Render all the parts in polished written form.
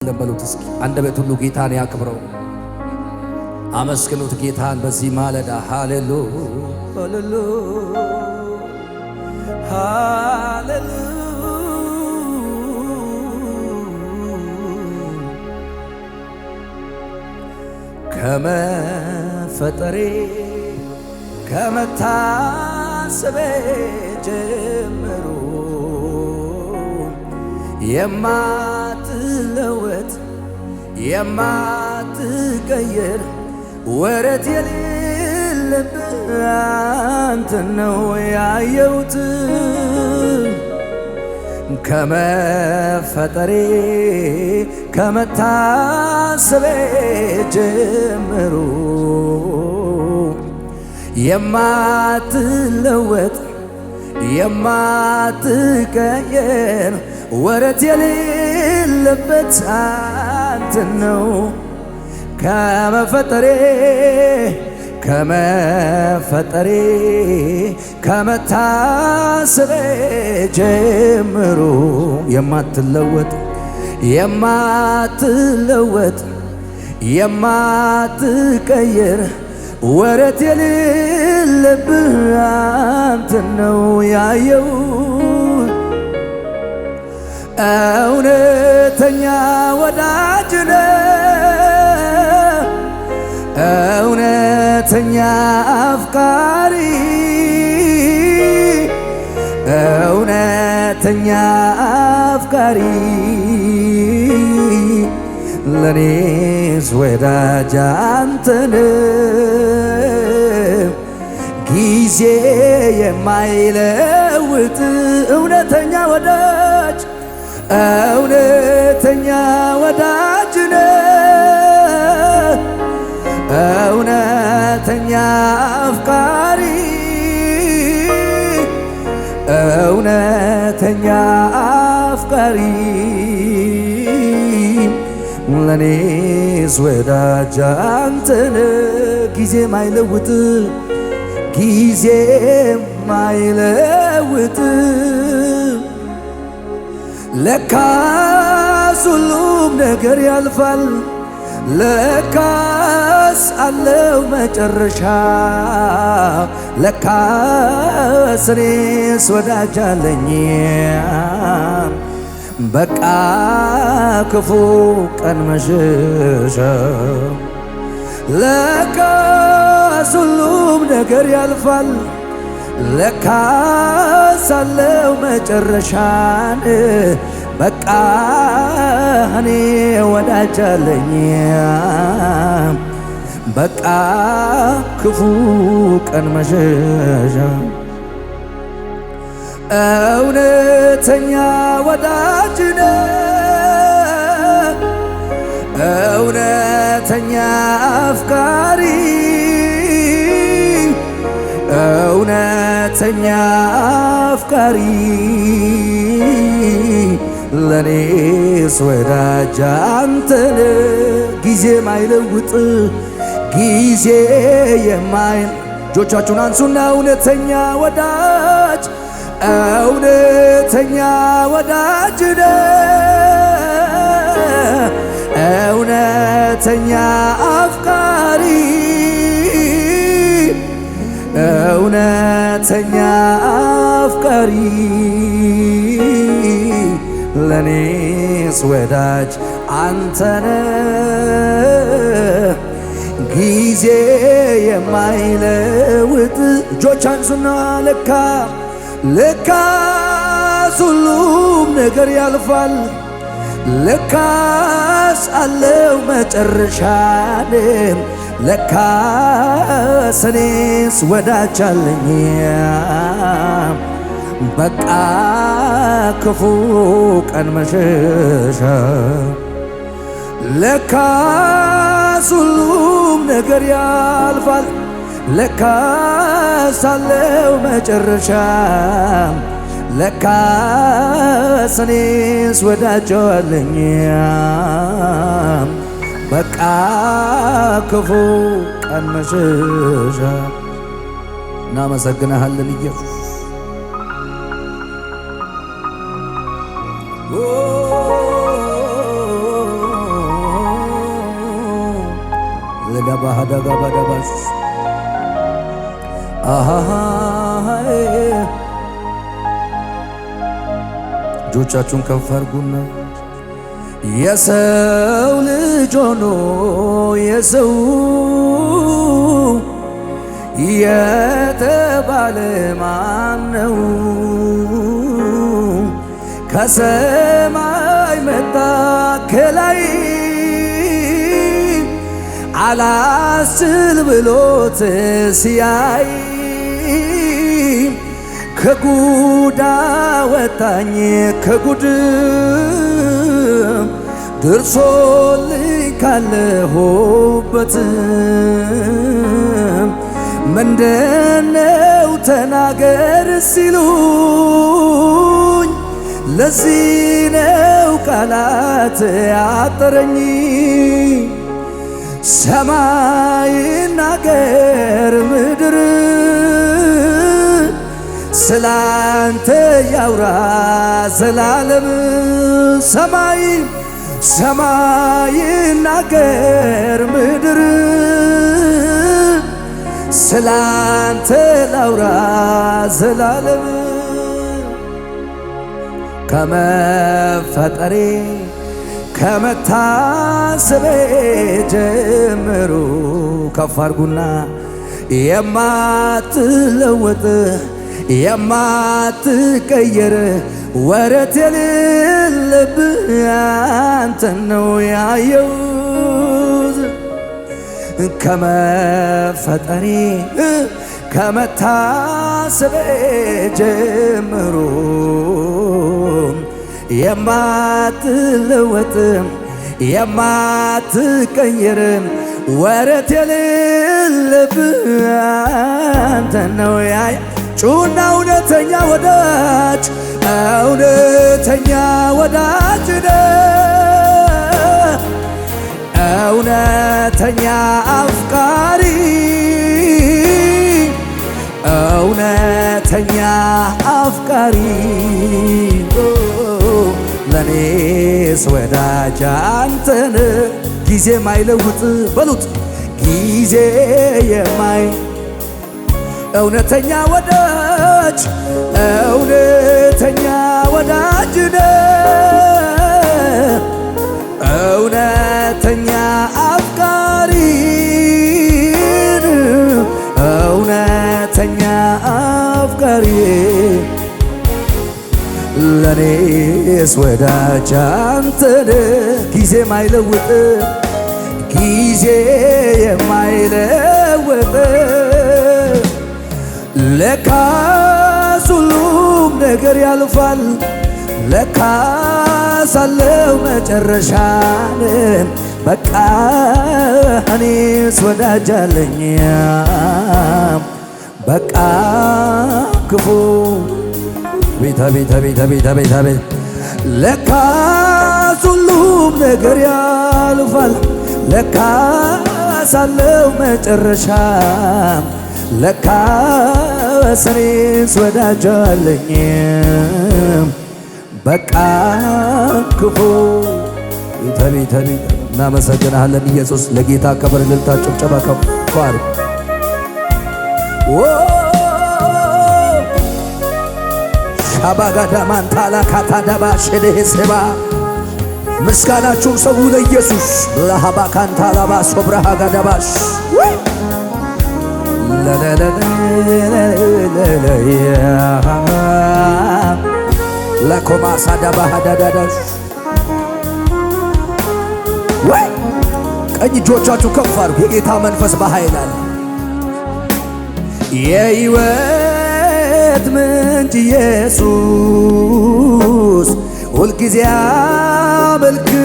ለበሉት እስኪ አንደበት ሁሉ ጌታን ያክብረው። አመስግኑት ጌታን በዚህ ማለዳ። ሃሌሉያ ሃሌሉያ ሃሌሉያ። ከመፈጠሬ ከመታሰቤ ጀምሮ የማትለወጥ የማትቀየር ወረት የሌለብህ አንተን ነው ያየሁት። ከመፈጠሬ ከመታሰቤ ጀምሮ የማትለወጥ የማትቀየር ወረት የሌለበት አንተን ነው። ከመፈጠሬ ከመፈጠሬ ከመታሰቤ ጀምሮ የማትለወጥ የማትለወጥ የማትቀየር ወረት የሌለብህ አንተን ነው ያየሁት። እውነተኛ ወዳጅ ነህ፣ እውነተኛ አፍቃሪ፣ እውነተኛ አፍቃሪ፣ ለኔስ ወዳጅ አንተ ነህ። ጊዜ የማይለውጥ እውነተኛ ወዳጅ እውነተኛ ወዳጅ ነህ፣ እውነተኛ አፍቃሪ፣ እውነተኛ አፍቃሪ፣ ለኔስ ወዳጅ አንተ ነህ። ጊዜ ማይለውጥ ጊዜ ማይለውጥ ለካስ ሁሉም ነገር ያልፋል፣ ለካስ አለው መጨረሻ፣ ለካስ እኔስ ወዳጅ አለኝ በቃ ክፉ ቀን መሸሻ። ለካስ ሁሉም ነገር ያልፋል፣ ለካስ አለው መጨረሻን በቃ እኔ ወዳጅ አለኝ በቃ ክፉ ቀን መሸሻ። እውነተኛ ወዳጅ ነህ፣ እውነተኛ አፍቃሪ፣ እውነተኛ አፍቃሪ፣ ለኔስ ወዳጅ አንተ ነህ። ጊዜ ማይለውጥ ጊዜ የማይል እጆቻችሁን አንሱና እውነተኛ ወዳጅ እውነተኛ ወዳጅ ነህ፣ እውነተኛ አፍቃሪ፣ እውነተኛ አፍቃሪ፣ ለኔስ ወዳጅ አንተ ነህ። ጊዜ የማይለውጥ እጆች አንሱና ለካስ ሁሉም ነገር ያልፋል፣ ለካስ አለው መጨረሻን፣ ለካስ እኔስ ወዳጅ አለኝ በቃ ክፉ ቀን መሸሻ። ለካስ ሁሉም ነገር ያልፋል፣ ለካስ አለው መጨረሻ፣ ለካስ እኔስ ወዳጅ አለኝ በቃ ክፉ ቀን መሸሻ። እናመሰግንሃለን ኢየሱስ። ባህዳጋ ባዳባስ እጆቻችሁን ከፍ አድርጉና የሰው ልጅ ሆኖ የሰው የተባለ ማን ነው? ከሰማይ መጣ ከላይ አላስችል ብሎት ሲያይ ከጉዳ ወጣኝ ከጉድ ደርሶልኝ ካለሁበት ምንድነው ተናገር ሲሉኝ ለዚህ ነው ቃላት ያጠረኝ ሰማይ ናገር ምድር ስላንተ ያውራ ዘላለም ሰማይ ናገር ምድር ስላንተ ላውራ ዘላለም ከመፈጠሬ ከመታሰቤ ጀምሮ ከፍ አድርጉና የማትለወጥ የማትቀየር ወረት የሌለብህ አንተን ነው ያየሁት ከመፈጠሬ ከመታሰቤ ጀምሮ የማትለወጥ የማትቀየር ወረት የሌለብህ አንተን ነው ያየሁት ጩና እውነተኛ ወዳጅ እውነተኛ ወዳጅ ነህ እውነተኛ አፍቃሪ እውነተኛ አፍቃሪ ለኔስ ወዳጅ አንተን ጊዜ ማይለውጥ በሉት ጊዜ የማይ እውነተኛ ወዳጅ እውነተኛ ወዳጅ ነህ እውነተኛ አፍቃሪ እውነተኛ አፍቃሪ ለኔስ ወዳጅ አንተን ጊዜ ማይለውጥ ጊዜ የማይለውጥ ለካስ ሁሉም ነገር ያልፋል ለካስ አለው መጨረሻን በቃ እኔስ ወዳጅ አለኝ በቃ ክፉ ቤታ ለካስ ሁሉም ነገር ያልፋል ለካስ አለው መጨረሻ ለካስ እኔስ ወዳጅ አለኝ በቃ ክፉ ቤታ እናመሰግናለን ኢየሱስ ለጌታ ክብር እልልታ ጭብጨባ ከፍ አድርጉ ሻባጋዳ ማንታላ ካታዳባ ሸደሄሰባ ምስጋናችሁን ሰው ለኢየሱስ ለሃባ ካንታላባ ሶብራሃ ጋዳባሽ ለኮማሳ ዳባ ሃዳዳዳሽ ወይ ቀኝ እጆቻችሁ ከፍ አድርጉ የጌታ መንፈስ በኃይል አለ የሕይወት ምንጭ ኢየሱስ ሁልጊዜ አመልክሃለሁ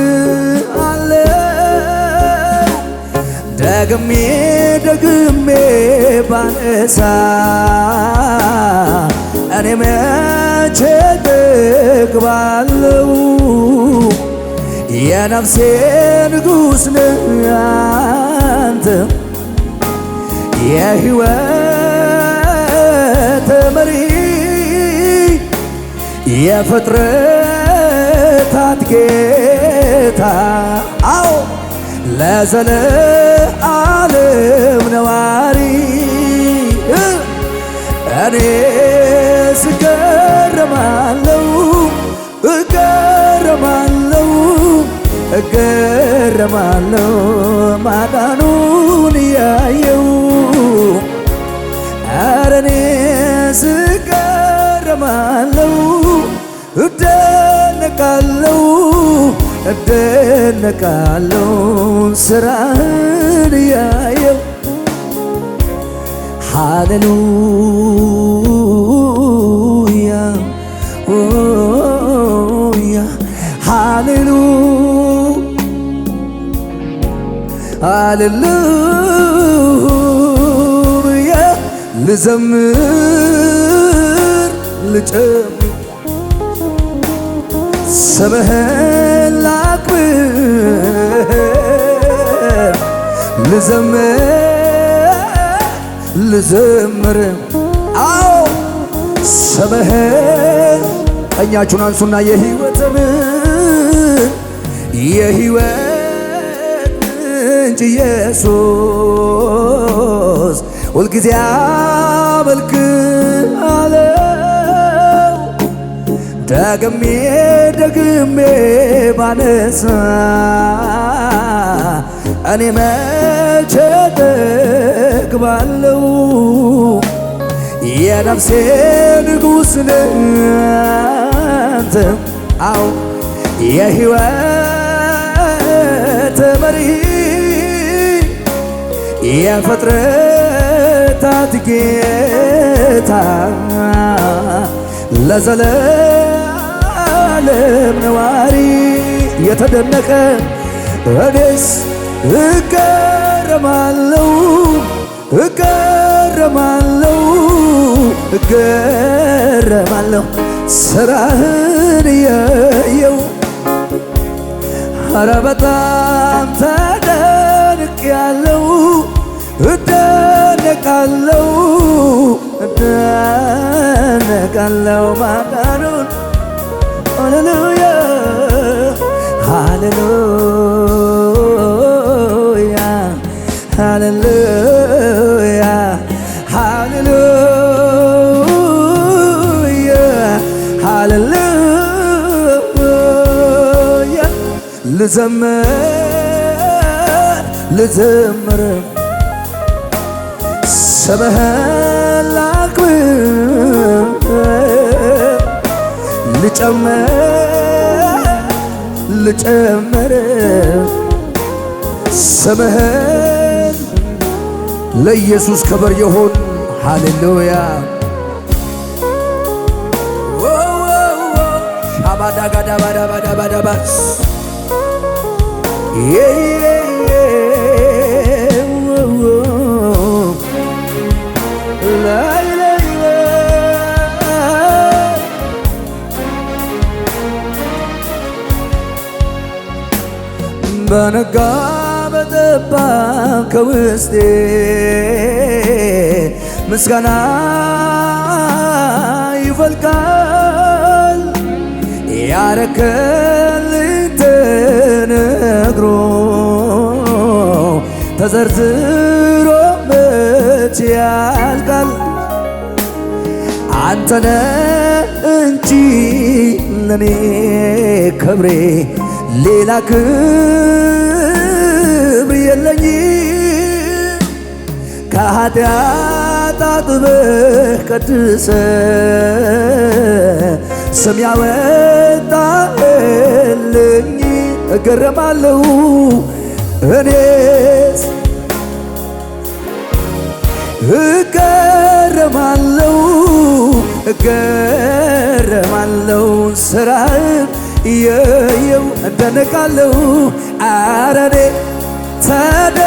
ደግሜ ባነሳ እኔ መቼ እጠግባለሁ የነፍሴ ንጉሥ ነህ አንተ የሕይወት መሪ የፍጥረታት ጌታ አዎ ለዘለዓለም ዓለም ነዋሪ እኔ ስገረማለው እገረማለው ማዳኑን ያየው ኧረ እኔ ስገረማለው እደነቃለው ስራህን ያየው ሃሌሉያ ሃሌሉያ ልዘምር ልጨምር ስምህን ላክብር ልዘምር አዎ ስምህን ቀኛችሁን አንሱና የሕይወት ምንጭ ኢየሱስ ሁልጊዜ አመልክሃለሁ ደግሜ ባነሳ እኔ መቼ እጠግባለሁ የነፍሴ ንጉሥ ነህ አንተ አዎ የሕይወት መሪ የፍጥረታት ጌታ ለዘላለም ነዋሪ የተደነቀ እኔስ እገረማለሁ ስራህን ያየው ኧረ በጣም ተደንቄያለሁ እደነቃለሁ ማዳኑን ሃሌሉያ ሃሌሉያ ሃሌሉያ ሃሌሉያ ሃሌሉያ ልዘምር ስምህን ላክብር ልጨምር ስምህን ለኢየሱስ ክብር ይሁን ሃሌሉያ ሻባዳጋዳባዳባዳባዳባስ በነጋ በጠባ ከውስጤ ምስጋና ይፈልቃል ያረከልኝ ተነግሮ ተዘርዝሮ መቼ ያልቃል አንተነ እንጂ ለኔ ክብሬ ሌላ ክብር የለኝ ከኃጢአት አጥበህ ቀድሰህ ስም ያወጣህልኝ እገረማለሁ እኔስ እገረማለሁ ስራህን የየው እደነቃለሁ ኧረ እኔ ተደንቄያለሁ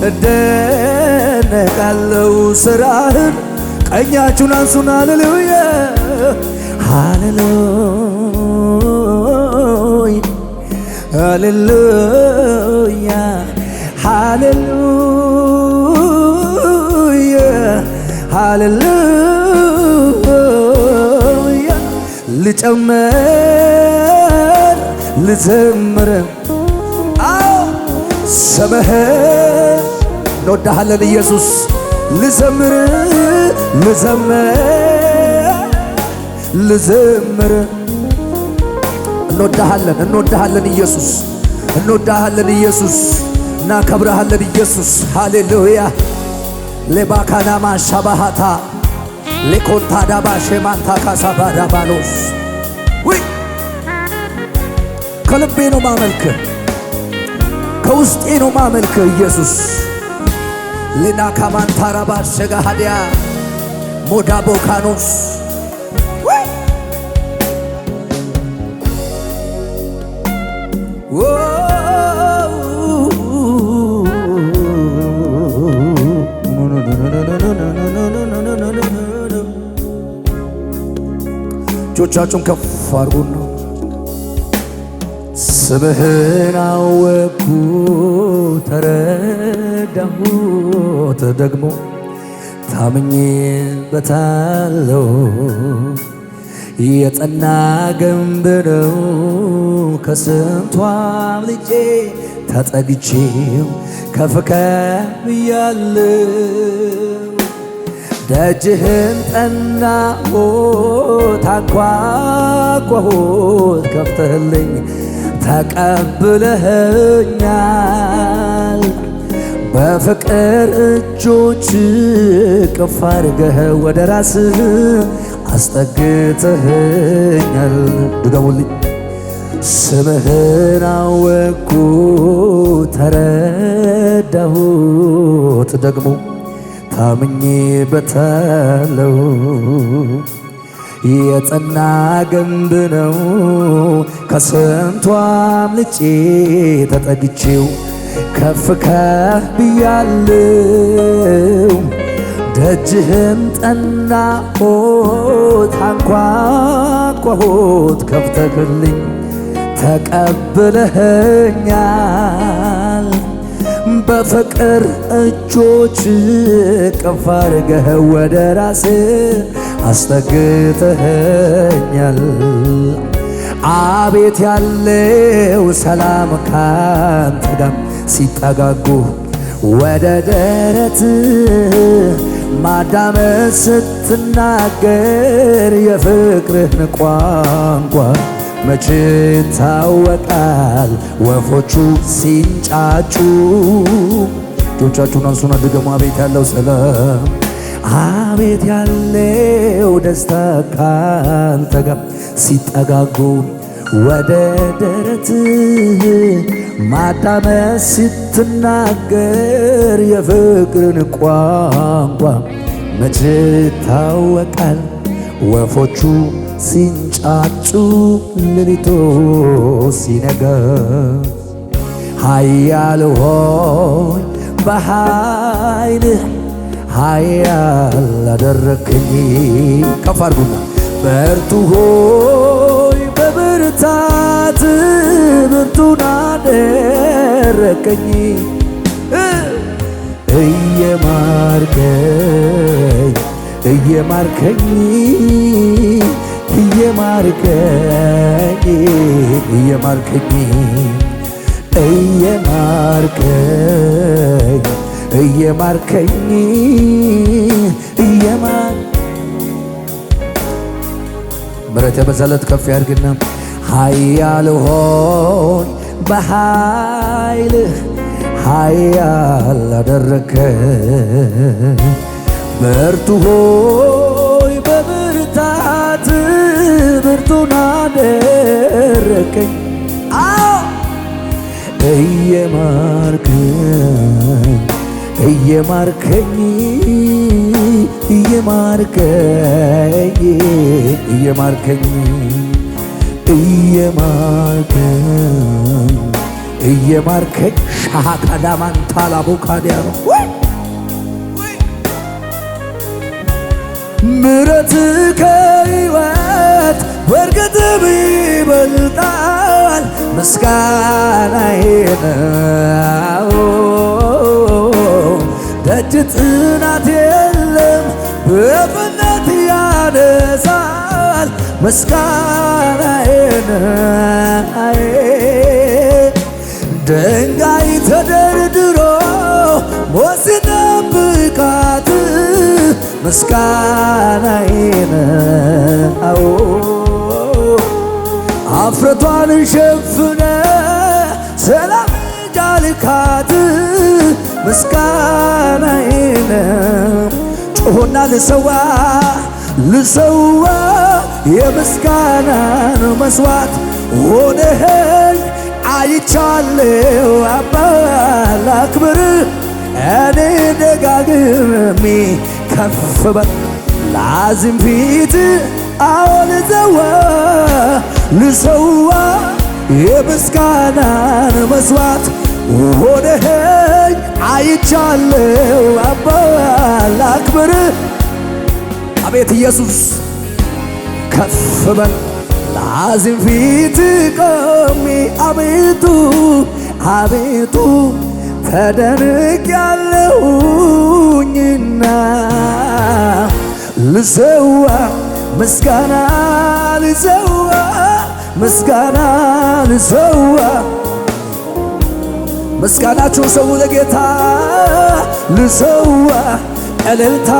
እደነቃለሁ ስራህን ቀኛችሁን አንሱና ሃሌሉያ ሃሌሉያ ሃሌሉያ ሃሌሉያ ልጨምር ልዘምር አዎ ስምህን እንወድሃለን ኢየሱስ ልዘምር እንወድሃለን ኢየሱስ እንወድሃለን ኢየሱስ እናከብረሃለን ኢየሱስ ሃሌሉያ ለባካናማ ሻባሃታ ለኮንታዳባ ሸማንታ ካሳባዳባሎስ ወይ ከልቤ ነው ማመልክህ ከውስጤ ነው ማመልክህ ኢየሱስ ለናካማንታራባ ሸጋሃዲያ ሞዳቦካኖስ እጆቻችሁን ከፍ አድርጉና ስምህን አወቅኩ ተረዳሁት ደግሞ ታምኜበታለሁ የጸና ግንብ ነው ከስንቱ አምልጬ ተጠግቼው ከፍ ብያለሁ ደጅህን ጠናሁት አንኳኳሁት ከፍተህልኝ ተቀብለኸኛል በፍቅር እጆች ቅፍ አድርገህ ወደ ራስህ አስጠግተኸኛል ድገሙልኝ ስምህን አወቅኩ ተረዳሁት ደግሞ ታምኜበታለሁ የጸና ግንብ ነው ከስንቱ አምልጬ ተጠግቼው ከፍ ብያለሁ ደጅህን ጠናሁት አንኳኳሁት ከፍተህልኝ ተቀብለኸኛል በፍቅር እጆች ቅፍ አድርገህ ወደ ራስህ አስጠግተኸኛል አቤት ያለው ሰላም ካንተ ጋር ሲጠጋጉ ወደ ደረትህ ማዳመጥ ስትናገር የፍቅርህን ቋንቋ መቼ ይታወቃል ወፎቹ ሲንጫጩ እጆቻችሁን አንሱና ድገሙ አቤት ያለው ሰላም አቤት ያለው ደስታ ካንተ ጋር ሲጠጋጉ ወደ ደረትህ ማዳመጥ ስትናገር የፍቅርን ቋንቋ መቼ ይታወቃል ወፎቹ ሲንጫጩ ሌሊቱ ሲነጋ ኃያል ሆይ በኃይልህ ኃያል አደረግከኝ ከፍ አድርጉና በርቱ ሆይ በብርታት ብርቱን አደረግከኝ እየማርከኝ ምሕረት የበዛለት ከፍ ያድርግና ኃያል ሆይ በኃይልህ ኃያል አደረግከኝ ብርቱ ሆይ በብርታት ብርቱን አደረግከኝ እየማርከኝ ሻካዳማንታላቦካዲያኖ ምሕረት ከሕይወት በርግጥም ይበልጣል ምስጋናዬን ደጅ ጥናት የለም በፍጥነት ያነሳል ምስጋናዬን ድንጋይ ተደርድሮ ሞት ሲጠብቃት ምስጋናዬን አዎ አፍረቷን ሸፍነ ሰላም ጃልካት ምስጋናዬን ጮሆና ልሰዋ የምስጋናን መስዋዕት ሆነኸኝ አይቻለሁ አባ ላክብር እኔ ደጋግሜ ከፍ በል ላዝም ፊት አሁን ልሰዋ የምስጋናን መስዋዕት ሆነኸኝ አይቻለሁ አባ ላክብር አቤት ኢየሱስ ከፍ በል ላዝም ፊት ቆሜ አቤቱ ተደንቄያለሁኝና ልሰዋ ምስጋና ልሰዋ ምስጋናችሁን ሰው ለጌታ ልሰዋ እልልታ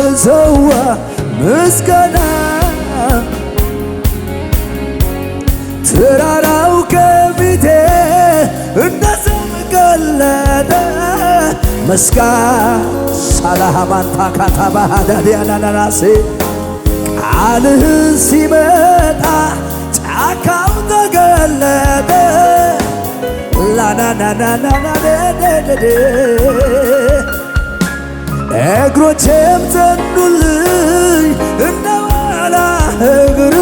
ልሰዋ ምስጋና ተራራው ከፊቴ እንደ ሰም ቀለጠ ሳላሃማንታ ካታባሃዳዲያናናሴ ቃልህን ሲመጣ ጫካው ተገለጠ ላናናናናናዴዴዴ እግሮቼም ጸኑልኝ እንደ ዋላ እግር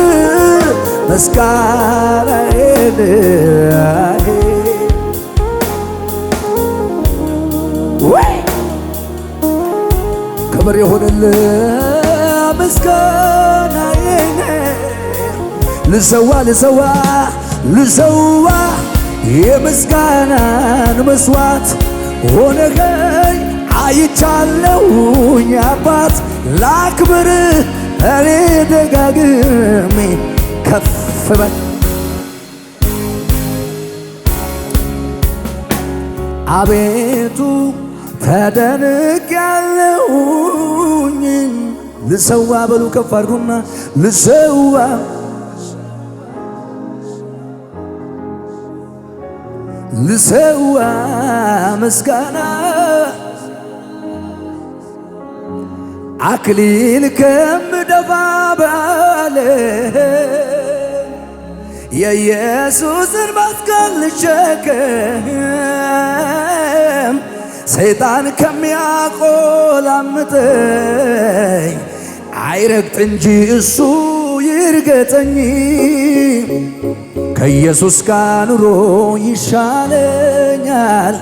ምስጋናዬን ክብር ይሁንልህ ምስጋናዬን ልሰዋ የምስጋናን መስዋዕት ሆነኸኝ አይቻለሁኝ አባት ላክብር እኔ ደጋግሜ ከፍ በል አቤቱ ተደንቄያለሁኝ ልሰዋ በሉ ከፍ አድርጉና ልሰዋ ምስጋና አክሊል ከምደፋ ባለ የኢየሱስን መስቀል ልሸከም ሰይጣን ከሚያቆላምጠኝ አይረግጥ እንጂ እሱ ይርገጠኝ ከኢየሱስ ጋር ኑሮ ይሻለኛል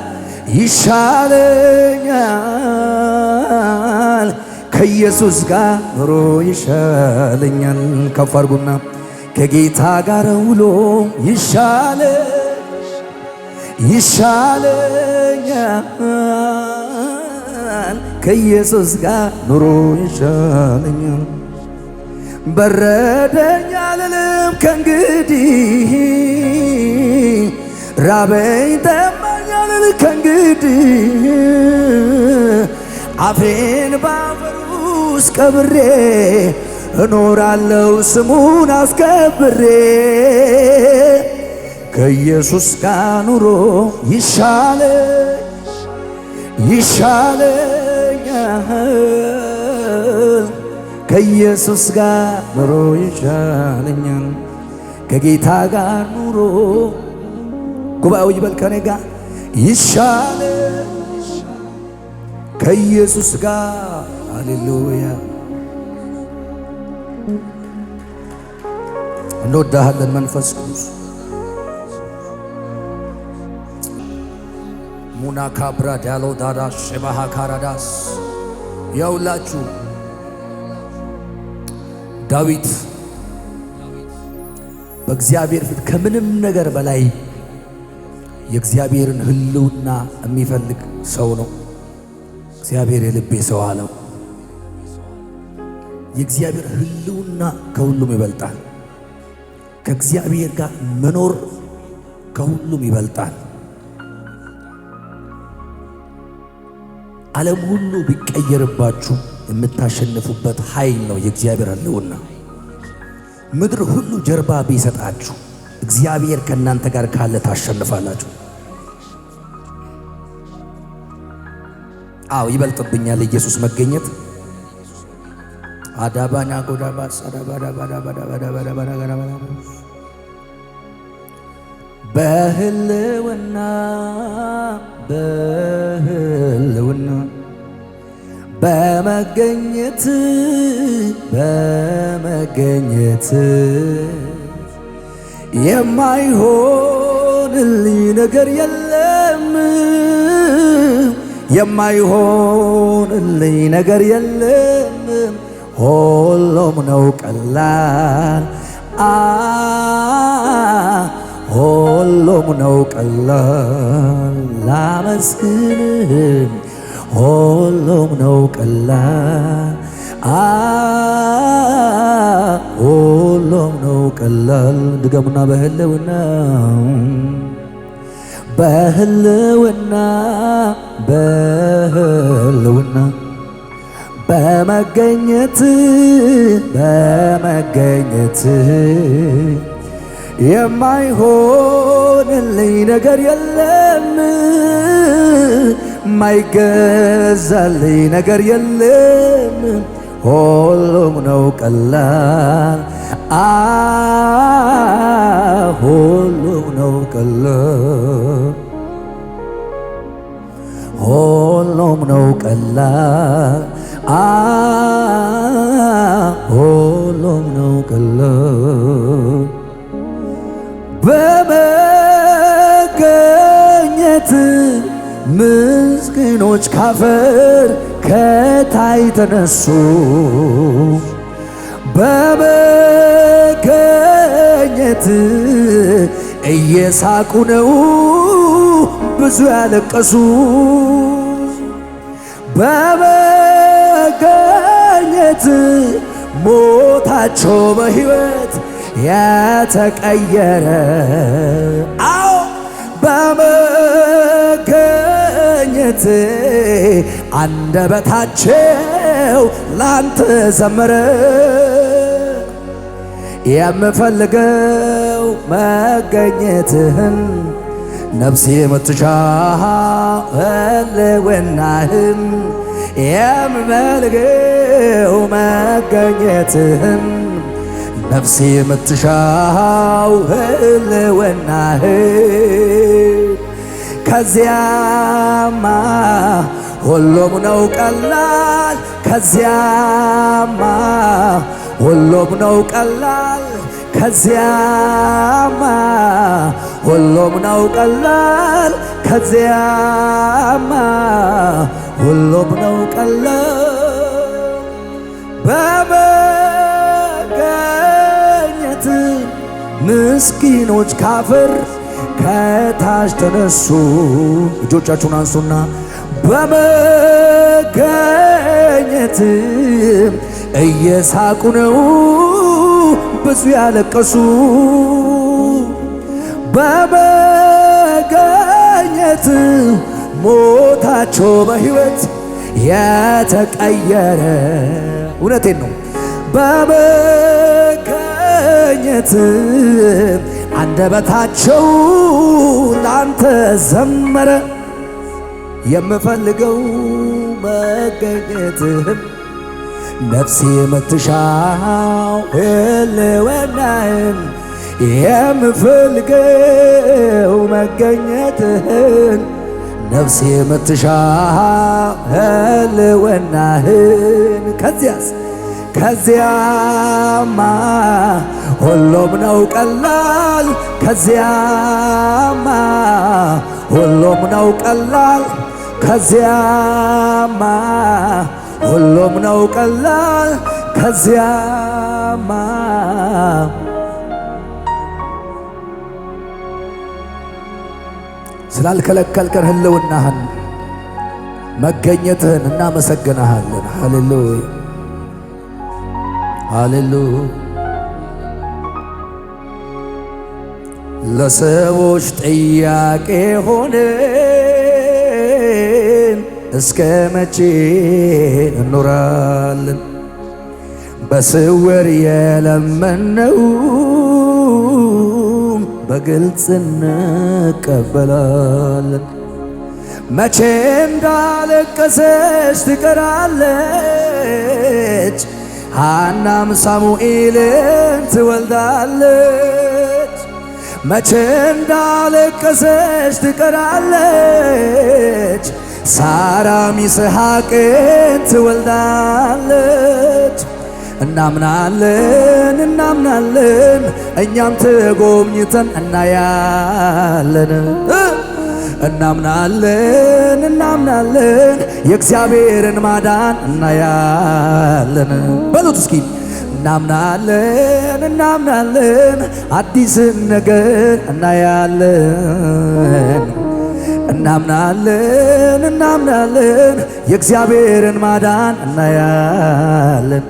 ከኢየሱስ ጋር ኑሮ ይሻለኛል ከፍ አድርጉና ከጌታ ጋር ውሎ ይሻለኛል ከኢየሱስ ጋር ኑሮ ይሻለኛል በረደኝ አልልም ከእንግዲህ ራበኝ ጠማኝ አልልም ከእንግዲህ አፌን ባፈር ውስጥ ቀብሬ እኖራለሁ ስሙን አስከብሬ ከኢየሱስ ጋር ኑሮ ይሻለኛል ከኢየሱስ ጋር ኑሮ ይሻለኛል ከጌታ ጋር ኑሮ ጉባኤው ይበል ከኔ ጋር ከኢየሱስ ጋር ሃሌሉያ እንወዳሃለን መንፈስ ቅዱስ ሙና ካብራ ዳሎ ዳዳ ሸባሃ ካራዳስ ያውላችሁ ዳዊት በእግዚአብሔር ፊት ከምንም ነገር በላይ የእግዚአብሔርን ሕልውና የሚፈልግ ሰው ነው። እግዚአብሔር የልቤ ሰው አለው። የእግዚአብሔር ሕልውና ከሁሉም ይበልጣል። ከእግዚአብሔር ጋር መኖር ከሁሉም ይበልጣል። ዓለም ሁሉ ቢቀየርባችሁ የምታሸንፉበት ኃይል ነው የእግዚአብሔር ሕልውና። ምድር ሁሉ ጀርባ ቢሰጣችሁ እግዚአብሔር ከእናንተ ጋር ካለ ታሸንፋላችሁ። አዎ ይበልጥብኛል ኢየሱስ መገኘት። አዳባና ጎዳባ በሕልውና በመገኘት የማይሆንልኝ ነገር የለም፣ የማይሆንልኝ ነገር የለም። ሁሉም ነው ቀላል፣ ሁሉም ነው ቀላል። ላመስግን ሁሉም ነው ቀላል፣ ሁሉም ነው ቀላል። ድገሙና በሕልውና በመገኘት የማይሆንልኝ ነገር የለም፣ ማይገዛልኝ ነገር የለም። ሁሉም ነው ቀላል፣ ሁሉም ነው ቀላል፣ ሁሉም ነው ቀላል፣ ሁሉም ነው ቀላል። በመገኘት ምስኪኖች ካፈር ከታይ ተነሱ፣ በመገኘት እየሳቁ ነው ብዙ ያለቀሱ፣ በመገኘት ሞታቸው በሕይወት የተቀየረ። አዎ በመገኘት አንደበታቸው ላንተ ዘመረ። የምፈልገው መገኘትህን ነፍሴ የምትሻው ሕልውናህን፣ የምፈልገው መገኘትህን ነፍሴ የምትሻው ሕልውናህን። ከዚያማ ሁሉም ነው ቀላል፣ ከዚያማ ሁሉም ነው ቀላል፣ ከዚያማ ሁሉም ነው ቀላል፣ ከዚያማ ሁሉም ነው ቀላል። በመገኘት ምስኪኖች ካፈር ከታች ተነሱ። እጆቻችሁን አንሱና በመገኘት እየሳቁ ነው ብዙ ያለቀሱ፣ በመገኘት ሞታቸው በሕይወት የተቀየረ። እውነቴን ነው። በመገኘት አንደበታቸው ላንተ ዘመረ። የምፈልገው መገኘትህን ነፍሴ የምትሻው ሕልውናህን፣ የምፈልገው መገኘትህን ነፍሴ የምትሻው ሕልውናህን። ከዚያማ ሁሉም ነው ቀላል፣ ከዚያማ ሁሉም ነው ቀላል፣ ከዚያማ ሁሉም ነው ቀላል፣ ከዚያማ ስላልከለከልከን ሕልውናህን መገኘትህን እናመሰግንሃለን። ሃሌሉያ ሃሌሉያ። ለሰዎች ጥያቄ ሆነን እስከ መቼ እንኖራለን? በስውር የለመነው በግልጽ እንቀበላለን። መቼ እንዳለቀሰች ትቀራለች፣ ሐናም ሳሙኤልን ትወልዳለች። መቼ እንዳለቀሰች ትቀራለች፣ ሳራም ይስሐቅን ትወልዳለች። እናምናለን እናምናለን እኛም ተጎብኝተን እናያለን። እናምናለን እናምናለን የእግዚአብሔርን ማዳን እናያለን። በሉት እስኪ እናምናለን እናምናለን አዲስን ነገር እናያለን። እናምናለን እናምናለን የእግዚአብሔርን ማዳን እናያለን።